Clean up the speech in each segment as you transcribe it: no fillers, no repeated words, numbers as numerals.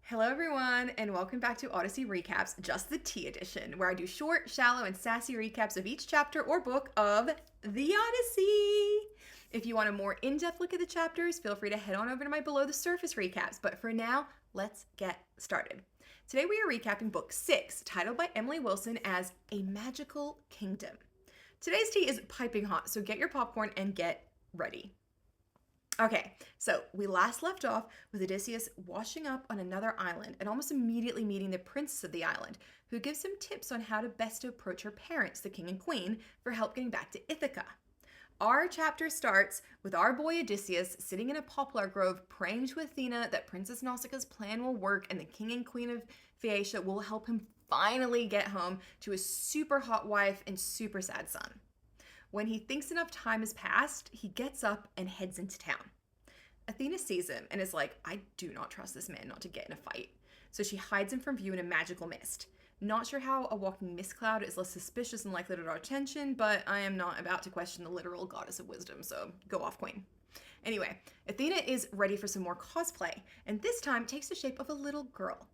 Hello, everyone, and welcome back to Odyssey Recaps, just the Tea edition, where I do short, shallow, and sassy recaps of each chapter or book of the Odyssey. If you want a more in depth look at the chapters, feel free to head on over to my below the surface recaps. But for now, let's get started. Today, we are recapping book 6, titled by Emily Wilson as A Magical Kingdom. Today's tea is piping hot, so get your popcorn and get ready. Okay, so we last left off with Odysseus washing up on another island and almost immediately meeting the princess of the island, who gives him tips on how to best approach her parents, the king and queen, for help getting back to Ithaca. Our chapter starts with our boy Odysseus sitting in a poplar grove praying to Athena that Princess Nausicaa's plan will work and the king and queen of Phaeacia will help him finally get home to his super hot wife and super sad son. When he thinks enough time has passed, he gets up and heads into town. Athena sees him and is like, I do not trust this man not to get in a fight. So she hides him from view in a magical mist. Not sure how a walking mist cloud is less suspicious and likely to draw attention, but I am not about to question the literal goddess of wisdom, so go off, queen. Anyway, Athena is ready for some more cosplay, and this time takes the shape of a little girl.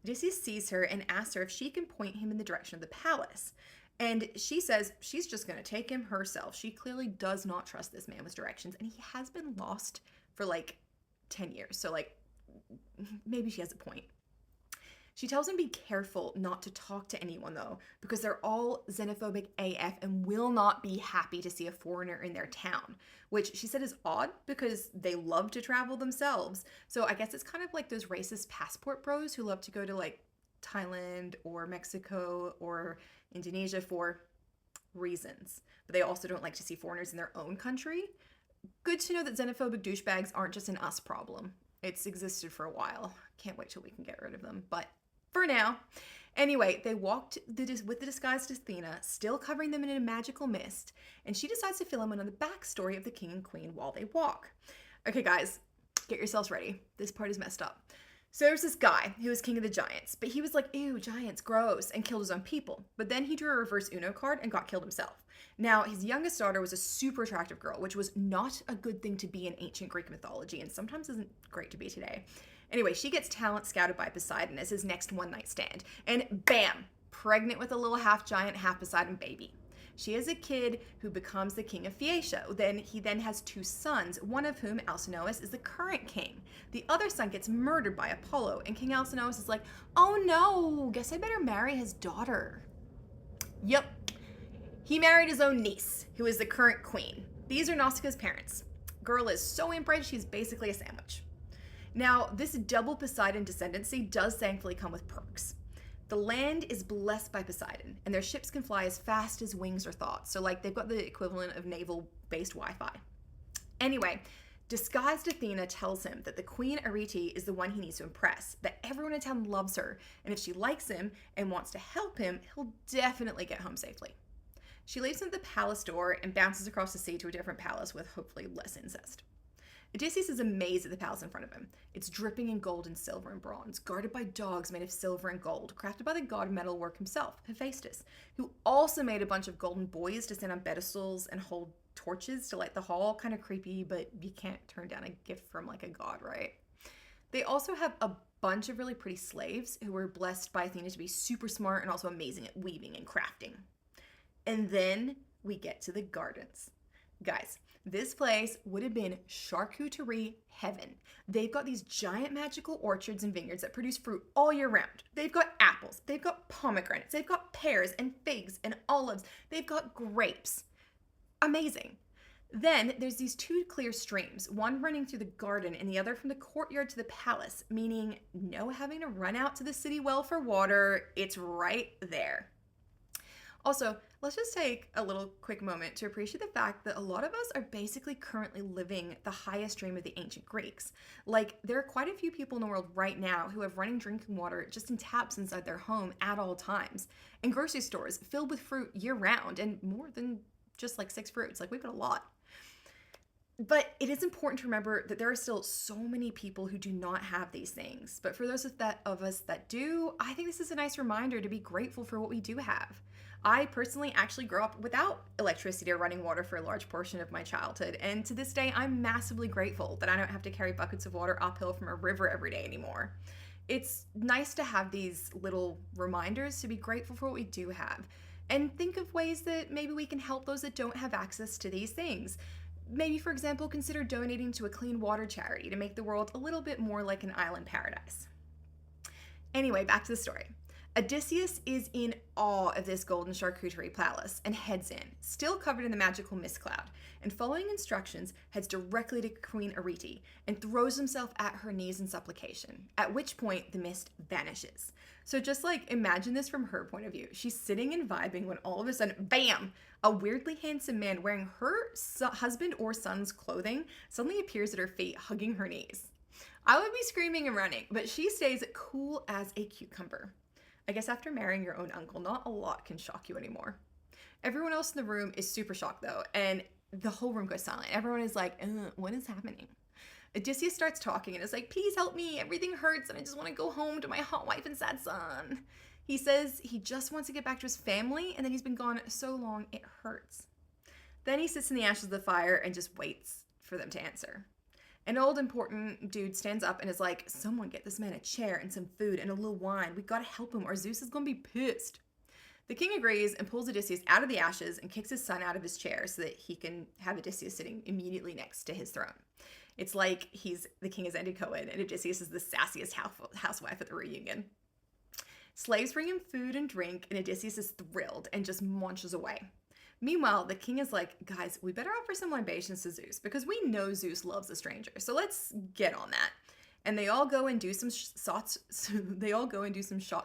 Odysseus sees her and asks her if she can point him in the direction of the palace. And she says she's just going to take him herself. She clearly does not trust this man with directions, and he has been lost for like 10 years. So like maybe she has a point. She tells him be careful not to talk to anyone though, because they're all xenophobic AF and will not be happy to see a foreigner in their town, which she said is odd because they love to travel themselves. So I guess it's kind of like those racist passport bros who love to go to like Thailand or Mexico or Indonesia for reasons, but they also don't like to see foreigners in their own country. Good to know that xenophobic douchebags aren't just an us problem. It's existed for a while. Can't wait till we can get rid of them, but for now. Anyway, they walked with the disguised Athena, still covering them in a magical mist, and she decides to fill him in on the backstory of the king and queen while they walk. Okay, guys, get yourselves ready. This part is messed up. So there's this guy who was king of the giants, but he was like, ew, giants, gross, and killed his own people. But then he drew a reverse Uno card and got killed himself. Now, his youngest daughter was a super attractive girl, which was not a good thing to be in ancient Greek mythology, and sometimes isn't great to be today. Anyway, she gets talent scouted by Poseidon as his next one-night stand, and bam, pregnant with a little half-giant, half-Poseidon baby. She has a kid who becomes the king of Phaeacia. He then has two sons, one of whom, Alcinous, is the current king. The other son gets murdered by Apollo, and King Alcinous is like, oh no, guess I better marry his daughter. Yep. He married his own niece, who is the current queen. These are Nausicaa's parents. Girl is so inbred, she's basically a sandwich. Now, this double Poseidon descendancy does thankfully come with perks. The land is blessed by Poseidon, and their ships can fly as fast as wings or thoughts. So, like, they've got the equivalent of naval-based Wi-Fi. Anyway, disguised Athena tells him that the Queen Arete is the one he needs to impress, that everyone in town loves her, and if she likes him and wants to help him, he'll definitely get home safely. She leaves him at the palace door and bounces across the sea to a different palace with hopefully less incest. Odysseus is amazed at the palace in front of him. It's dripping in gold and silver and bronze, guarded by dogs made of silver and gold, crafted by the god of metalwork himself, Hephaestus, who also made a bunch of golden boys to stand on pedestals and hold torches to light the hall. Kind of creepy, but you can't turn down a gift from like a god, right? They also have a bunch of really pretty slaves who were blessed by Athena to be super smart and also amazing at weaving and crafting. And then we get to the gardens. Guys, this place would have been charcuterie heaven. They've got these giant magical orchards and vineyards that produce fruit all year round. They've got apples, they've got pomegranates, they've got pears and figs and olives, they've got grapes. Amazing. Then there's these two clear streams, one running through the garden and the other from the courtyard to the palace, meaning no having to run out to the city well for water. It's right there. Also, let's just take a little quick moment to appreciate the fact that a lot of us are basically currently living the highest dream of the ancient Greeks. Like, there are quite a few people in the world right now who have running drinking water just in taps inside their home at all times, and grocery stores filled with fruit year round, and more than just like 6 fruits. Like, we've got a lot. But it is important to remember that there are still so many people who do not have these things. But for those of us that do, I think this is a nice reminder to be grateful for what we do have. I personally actually grew up without electricity or running water for a large portion of my childhood, and to this day I'm massively grateful that I don't have to carry buckets of water uphill from a river every day anymore. It's nice to have these little reminders to be grateful for what we do have and think of ways that maybe we can help those that don't have access to these things. Maybe, for example, consider donating to a clean water charity to make the world a little bit more like an island paradise. Anyway, back to the story. Odysseus is in awe of this golden charcuterie palace and heads in, still covered in the magical mist cloud, and following instructions, heads directly to Queen Arete and throws himself at her knees in supplication, at which point the mist vanishes. So just like imagine this from her point of view. She's sitting and vibing when all of a sudden, bam, a weirdly handsome man wearing her husband or son's clothing suddenly appears at her feet, hugging her knees. I would be screaming and running, but she stays cool as a cucumber. I guess after marrying your own uncle, not a lot can shock you anymore. Everyone else in the room is super shocked though, and the whole room goes silent. Everyone is like, what is happening? Odysseus starts talking and is like, please help me, everything hurts and I just want to go home to my hot wife and sad son. He says he just wants to get back to his family and that he's been gone so long it hurts. Then he sits in the ashes of the fire and just waits for them to answer. An old important dude stands up and is like, someone get this man a chair and some food and a little wine. We gotta help him or Zeus is gonna be pissed. The king agrees and pulls Odysseus out of the ashes and kicks his son out of his chair so that he can have Odysseus sitting immediately next to his throne. It's like the king is Andy Cohen and Odysseus is the sassiest housewife at the reunion. Slaves bring him food and drink and Odysseus is thrilled and just munches away. Meanwhile, the king is like, guys, we better offer some libations to Zeus because we know Zeus loves a stranger. So let's get on that. And they all go and do some shots.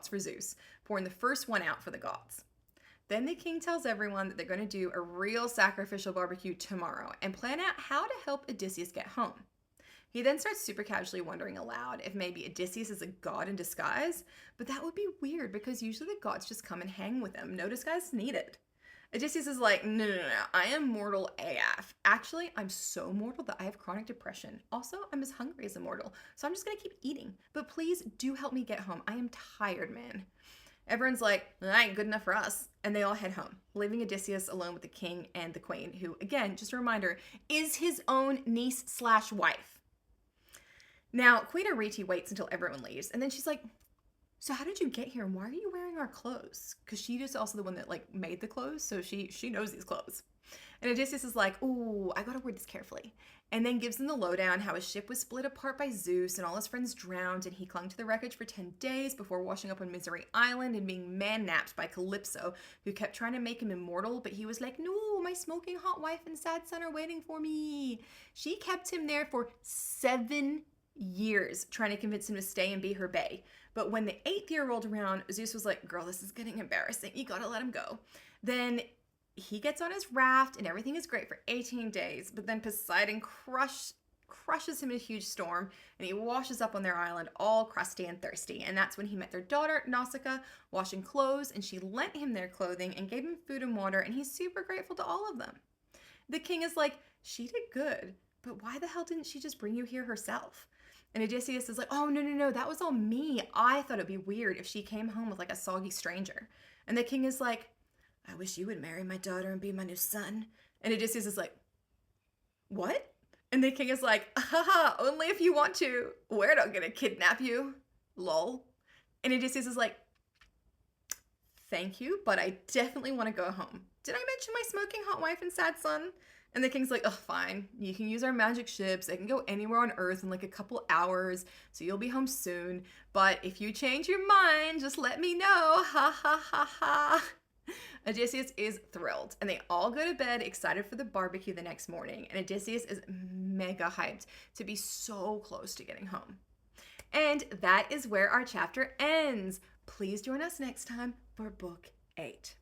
For Zeus, pouring the first one out for the gods. Then the king tells everyone that they're going to do a real sacrificial barbecue tomorrow and plan out how to help Odysseus get home. He then starts super casually wondering aloud if maybe Odysseus is a god in disguise, but that would be weird because usually the gods just come and hang with him. No disguise needed. Odysseus is like, no, I am mortal AF. Actually, I'm so mortal that I have chronic depression. Also, I'm as hungry as a mortal, so I'm just gonna keep eating. But please do help me get home. I am tired, man. Everyone's like, that ain't good enough for us. And they all head home, leaving Odysseus alone with the king and the queen, who, again, just a reminder, is his own niece/wife. Now, Queen Arete waits until everyone leaves, and then she's like, so how did you get here and why are you wearing our clothes? Because she is also the one that made the clothes, so she knows these clothes. And Odysseus is like, ooh, I gotta word this carefully. And then gives them the lowdown how his ship was split apart by Zeus and all his friends drowned and he clung to the wreckage for 10 days before washing up on Misery Island and being man-napped by Calypso, who kept trying to make him immortal, but he was like, no, my smoking hot wife and sad son are waiting for me. She kept him there for 7 years trying to convince him to stay and be her bae. But when the 8th year rolled around, Zeus was like, girl, this is getting embarrassing. You gotta let him go. Then he gets on his raft and everything is great for 18 days. But then Poseidon crushes him in a huge storm and he washes up on their island all crusty and thirsty. And that's when he met their daughter, Nausicaa, washing clothes. And she lent him their clothing and gave him food and water. And he's super grateful to all of them. The king is like, she did good. But why the hell didn't she just bring you here herself? And Odysseus is like, oh, no, that was all me. I thought it'd be weird if she came home with a soggy stranger. And the king is like, I wish you would marry my daughter and be my new son. And Odysseus is like, what? And the king is like, haha, only if you want to. We're not gonna kidnap you. Lol. And Odysseus is like, thank you, but I definitely want to go home. Did I mention my smoking hot wife and sad son? And the king's like, oh, fine. You can use our magic ships. They can go anywhere on Earth in a couple hours, so you'll be home soon. But if you change your mind, just let me know. Ha, ha, ha, ha. Odysseus is thrilled, and they all go to bed excited for the barbecue the next morning. And Odysseus is mega hyped to be so close to getting home. And that is where our chapter ends. Please join us next time for Book 8.